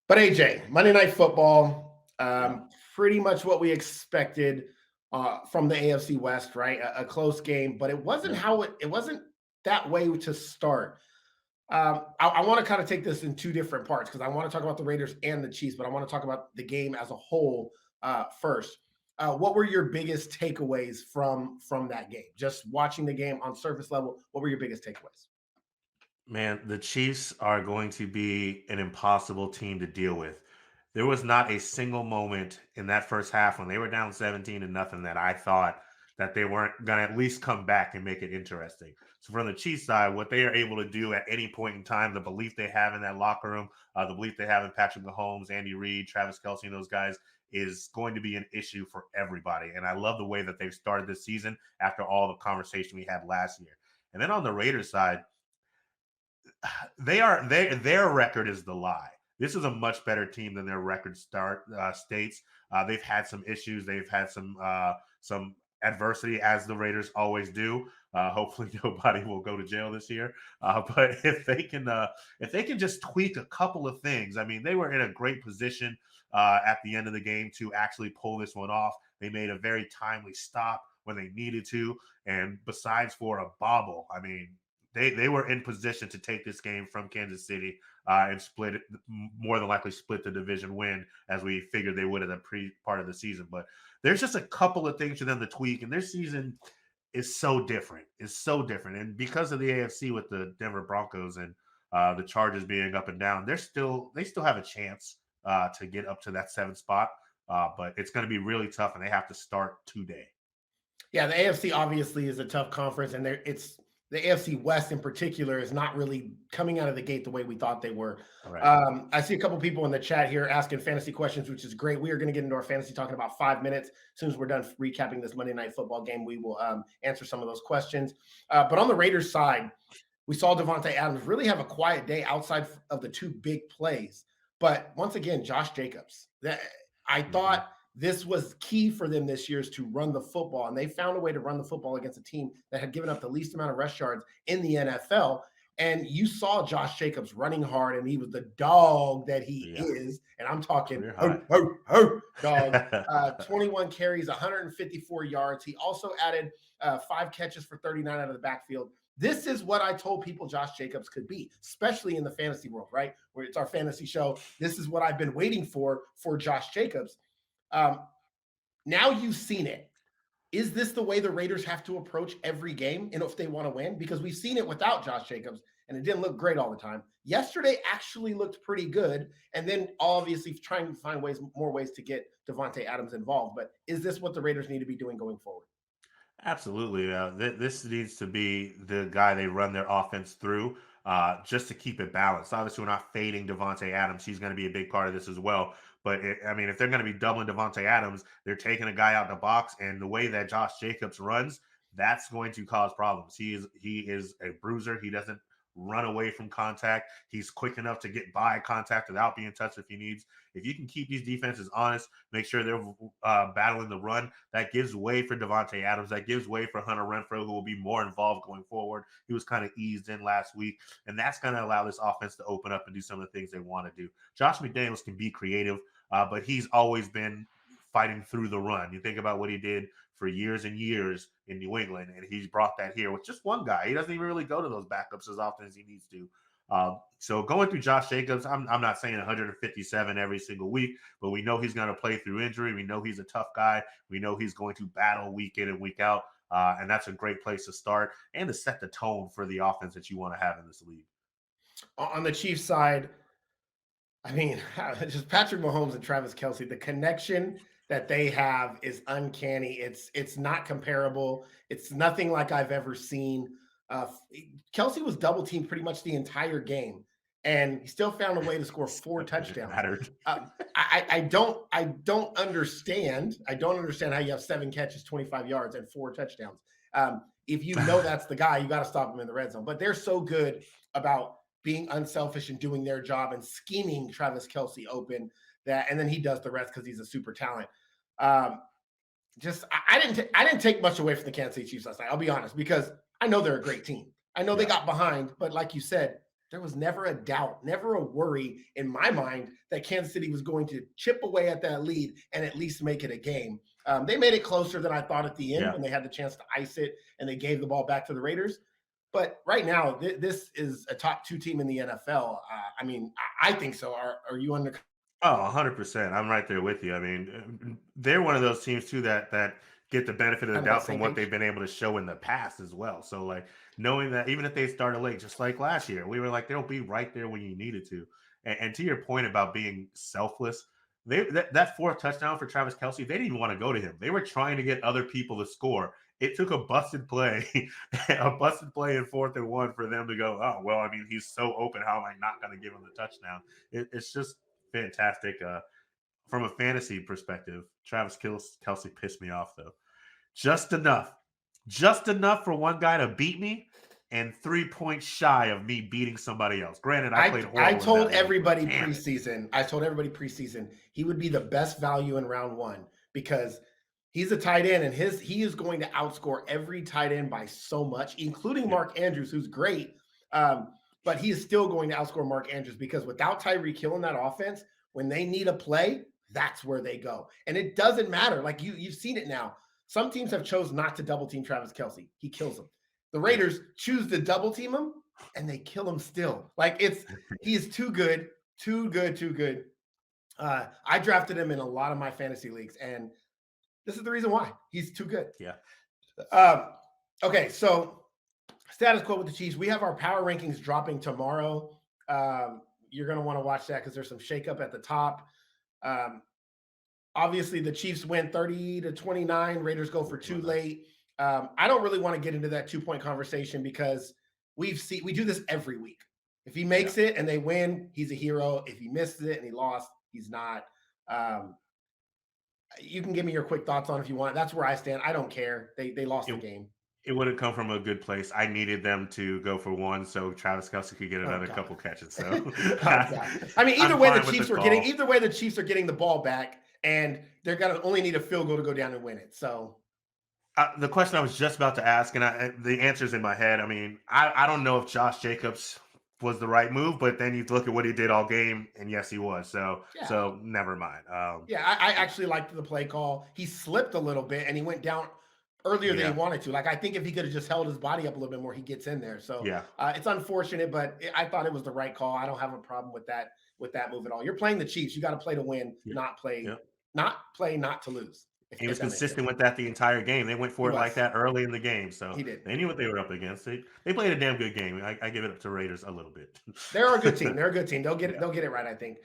But AJ, Monday Night Football, Yeah. pretty much what we expected from the AFC West, right? A close game, but it wasn't Yep. how it wasn't that way to start. I want to kind of take this in two different parts because I want to talk about the Raiders and the Chiefs, but I want to talk about the game as a whole first. What were your biggest takeaways from that game? Just watching the game on surface level, what were your biggest takeaways? Man, the Chiefs are going to be an impossible team to deal with. There was not a single moment in that first half when they were down 17 to nothing that I thought that they weren't going to at least come back and make it interesting. So from the Chiefs side, what they are able to do at any point in time, the belief they have in that locker room, the belief they have in Patrick Mahomes, Andy Reid, Travis Kelce, and those guys is going to be an issue for everybody. And I love the way that they've started this season after all the conversation we had last year. And then on the Raiders side, their record is the lie. This is a much better team than their record start states. They've had some issues. They've had some adversity, as the Raiders always do. Hopefully, nobody will go to jail this year. But if they can just tweak a couple of things, I mean, they were in a great position at the end of the game to actually pull this one off. They made a very timely stop when they needed to, and besides for a bobble, I mean, they were in position to take this game from Kansas City and split it, more than likely split the division win, as we figured they would in the pre part of the season. But there's just a couple of things for them to tweak, and their season is so different. It's so different, and because of the AFC with the Denver Broncos and the Chargers being up and down, they still have a chance to get up to that seventh spot. But it's going to be really tough, and they have to start today. Yeah, the AFC obviously is a tough conference, and it's the AFC West in particular is not really coming out of the gate the way we thought they were. Right. I see a couple people in the chat here asking fantasy questions, which is great. We are going to get into our fantasy talk in about 5 minutes. As soon as we're done recapping this Monday Night Football game, we will answer some of those questions. But on the Raiders side, we saw Devontae Adams really have a quiet day outside of the two big plays. But once again, Josh Jacobs. I Mhm. thought this was key for them this year is to run the football, and they found a way to run the football against a team that had given up the least amount of rush yards in the NFL. And you saw Josh Jacobs running hard, and he was the dog that he Yeah, is. And I'm talking career high. ho, ho, ho, dog. 21 carries, 154 yards. He also added 5 catches for 39 out of the backfield. This is what I told people Josh Jacobs could be, especially in the fantasy world, right? Where it's our fantasy show. This is what I've been waiting for Josh Jacobs. Um, Now you've seen it. Is this the way the Raiders have to approach every game, and if they want to win? Because we've seen it without Josh Jacobs, and it didn't look great all the time. Yesterday actually looked pretty good, and then obviously trying to find more ways to get Devontae Adams involved. But is this what the Raiders need to be doing going forward? Absolutely. This needs to be the guy they run their offense through, just to keep it balanced. Obviously, we're not fading Devontae Adams. He's going to be a big part of this as well. But I mean, if they're going to be doubling Devontae Adams, they're taking a guy out the box, and the way that Josh Jacobs runs, that's going to cause problems. He is a bruiser. He doesn't run away from contact. He's quick enough to get by contact without being touched if he needs. If you can keep these defenses honest, make sure they're battling the run, that gives way for Devontae Adams. That gives way for Hunter Renfro, who will be more involved going forward. He was kind of eased in last week, and that's going to allow this offense to open up and do some of the things they want to do. Josh McDaniels can be creative, but he's always been fighting through the run. You think about what he did for years and years in New England, and he's brought that here with just one guy. He doesn't even really go to those backups as often as he needs to. So going through Josh Jacobs, I'm not saying 157 every single week, but we know he's going to play through injury. We know he's a tough guy. We know he's going to battle week in and week out. And that's a great place to start and to set the tone for the offense that you want to have in this league. On the Chiefs side, I mean, just Patrick Mahomes and Travis Kelce, the connection that they have is uncanny. It's not comparable. It's nothing like I've ever seen. Kelce was double teamed pretty much the entire game, and he still found a way to score four It touchdowns. mattered. I don't understand. I don't understand how you have 7 catches, 25 yards, and 4 touchdowns. If you know that's the guy, you got to stop him in the red zone. But they're so good about being unselfish and doing their job and scheming Travis Kelce open and then he does the rest because he's a super talent. Um, I didn't take much away from the Kansas City Chiefs last night. I'll be honest because I know they're a great team. I know they Yeah. got behind, but like you said, there was never a doubt, never a worry in my mind that Kansas City was going to chip away at that lead and at least make it a game. They made it closer than I thought at the end Yeah. when they had the chance to ice it and they gave the ball back to the Raiders. But right now, this is a top two team in the NFL. I mean, I think so. Are you under? Oh, 100%. I'm right there with you. I mean, they're one of those teams too that get the benefit of the Kind of that doubt from same what they've page? been able to show in the past as well. So like knowing that even if they started late, just like last year, we were like they'll be right there when you needed to. And to your point about being selfless, that fourth touchdown for Travis Kelsey, they didn't even want to go to him. They were trying to get other people to score. It took a busted play, a busted play in 4th and 1 for them to go, oh well, I mean, he's so open. How am I not going to give him the touchdown? It's just fantastic. From a fantasy perspective, Kelsey pissed me off though, just enough, just enough for one guy to beat me, and 3 points shy of me beating somebody else. Granted, I played I horrible in told that league, but everybody damn it, preseason. I told everybody preseason he would be the best value in round one because he's a tight end and he is going to outscore every tight end by so much, including yep, Mark Andrews, who's great. Um, but he is still going to outscore Mark Andrews because without Tyreek Hill in that offense, when they need a play, that's where they go. And it doesn't matter. Like you've seen it now. Some teams have chose not to double team Travis Kelsey. He kills them. The yep. Raiders choose to double team him and they kill him still. Like he is too good, too good, too good. I drafted him in a lot of my fantasy leagues, and this is the reason why he's too good. Yeah. Um, okay, so status quo with the Chiefs. We have our power rankings dropping tomorrow. You're going to want to watch that because there's some shakeup at the top. Um, obviously, the Chiefs win 30-29. Raiders go for two late. I don't really want to get into that 2-point conversation because we do this every week. If he makes it and they win, he's a hero. If he misses it and he lost, he's not. You can give me your quick thoughts on if you want. That's where I stand. I don't care. They lost the It, game. it would have come from a good place. I needed them to go for one so Travis Kelsey could get Oh another God. couple catches. So Oh God. I mean, I'm fine with the call. either way the Chiefs are getting the ball back, and they're gonna only need a field goal to go down and win it. So The question I was just about to ask, and the answer's in my head. I mean, I don't know if Josh Jacobs was the right move, but then you look at what he did all game, and yes, he was. So yeah. so never mind. Yeah, I actually liked the play call. He slipped a little bit and he went down earlier than Yeah, he wanted to. Like I think if he could have just held his body up a little bit more, he gets in there. So yeah, it's unfortunate, but I thought it was the right call. I don't have a problem with that move at all. You're playing the Chiefs. You got to play to win, yeah, yeah. not to lose. He If was that makes sense. consistent with that the entire game. They went He for it like was. that early in the game, so He did. they knew what they were up against. They played a damn good game. I give it up to Raiders a little bit. They're a good team. They're a good team. They'll get it. Yeah. They'll get it right. I think.